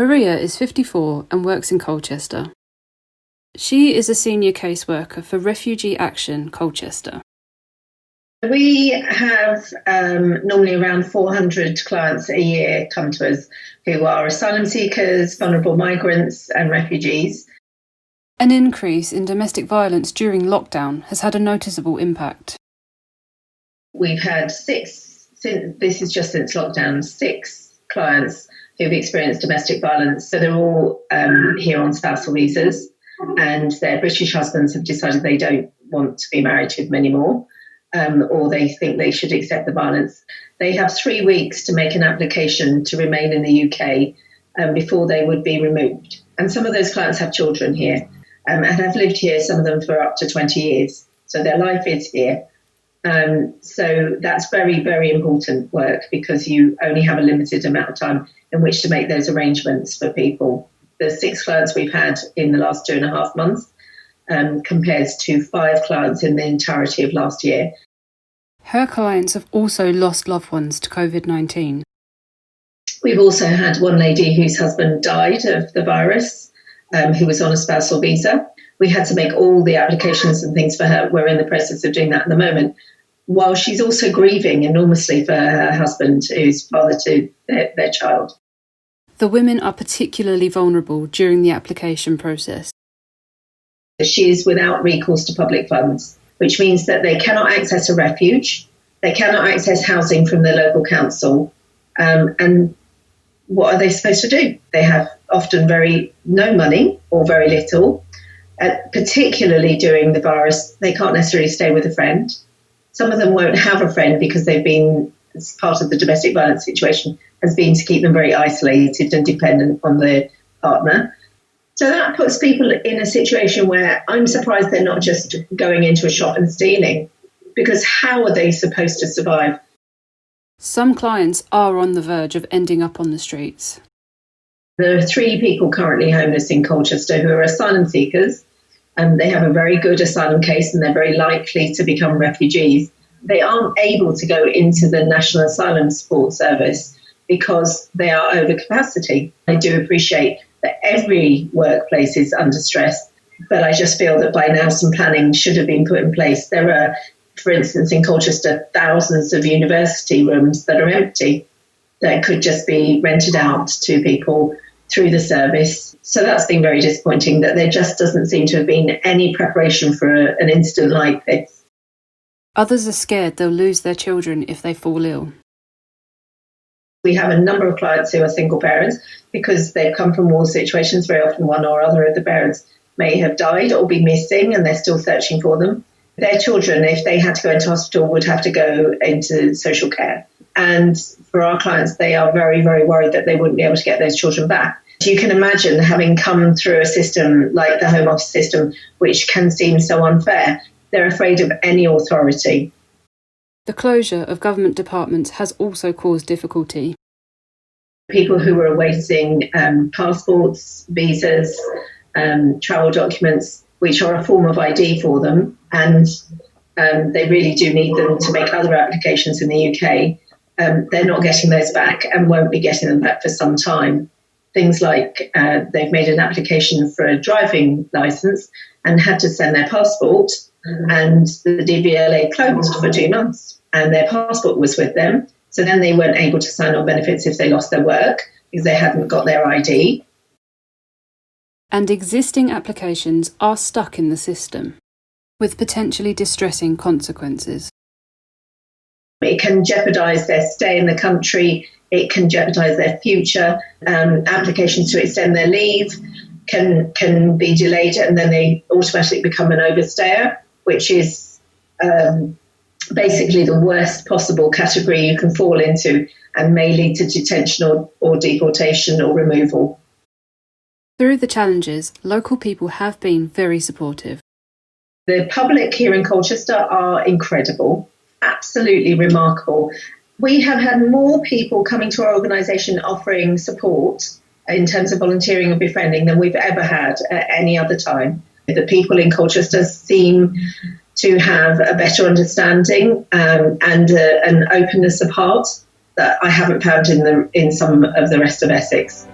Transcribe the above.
Maria is 54 and works in Colchester. She is a senior caseworker for Refugee Action, Colchester. We have normally around 400 clients a year come to us who are asylum seekers, vulnerable migrants and refugees. An increase in domestic violence during lockdown has had a noticeable impact. We've had since lockdown, 6 clients who've experienced domestic violence. So they're all here on spousal visas, and their British husbands have decided they don't want to be married to them anymore, or they think they should accept the violence. They have 3 weeks to make an application to remain in the UK before they would be removed. And some of those clients have children here and have lived here, some of them for up to 20 years. So their life is here. So that's very, very important work, because you only have a limited amount of time in which to make those arrangements for people. The 6 clients we've had in the last 2.5 months compares to 5 clients in the entirety of last year. Her clients have also lost loved ones to COVID-19. We've also had one lady whose husband died of the virus, who was on a spousal visa. We had to make all the applications and things for her. We're in the process of doing that at the moment, while she's also grieving enormously for her husband, who's father to their child. The women are particularly vulnerable during the application process. She is without recourse to public funds, which means that they cannot access a refuge, they cannot access housing from the local council, and what are they supposed to do? They have often no money or very little. Particularly during the virus, they can't necessarily stay with a friend. Some of them won't have a friend because they've been, as part of the domestic violence situation, has been to keep them very isolated and dependent on their partner. So that puts people in a situation where I'm surprised they're not just going into a shop and stealing, because how are they supposed to survive? Some clients are on the verge of ending up on the streets. There are 3 people currently homeless in Colchester who are asylum seekers, and they have a very good asylum case and they're very likely to become refugees. They aren't able to go into the National Asylum Support Service because they are over capacity. I do appreciate that every workplace is under stress, but I just feel that by now some planning should have been put in place. There are, for instance, in Colchester, thousands of university rooms that are empty that could just be rented out to people through the service. So that's been very disappointing, that there just doesn't seem to have been any preparation for an incident like this. Others are scared they'll lose their children if they fall ill. We have a number of clients who are single parents because they've come from war situations. Very often one or other of the parents may have died or be missing and they're still searching for them. Their children, if they had to go into hospital, would have to go into social care. And for our clients, they are very, very worried that they wouldn't be able to get those children back. So you can imagine, having come through a system like the Home Office system, which can seem so unfair, they're afraid of any authority. The closure of government departments has also caused difficulty. People who are awaiting passports, visas, travel documents, which are a form of ID for them, and they really do need them to make other applications in the UK, they're not getting those back and won't be getting them back for some time. Things like they've made an application for a driving licence and had to send their passport, and the DVLA closed for 2 months and their passport was with them. So then they weren't able to sign on benefits if they lost their work because they hadn't got their ID. And existing applications are stuck in the system, with potentially distressing consequences. It can jeopardise their stay in the country, it can jeopardise their future. Applications to extend their leave can be delayed, and then they automatically become an overstayer, which is basically the worst possible category you can fall into and may lead to detention or deportation or removal. Through the challenges, local people have been very supportive. The public here in Colchester are incredible, absolutely remarkable. We have had more people coming to our organisation offering support in terms of volunteering and befriending than we've ever had at any other time. The people in Colchester seem to have a better understanding and an openness of heart that I haven't found in some of the rest of Essex.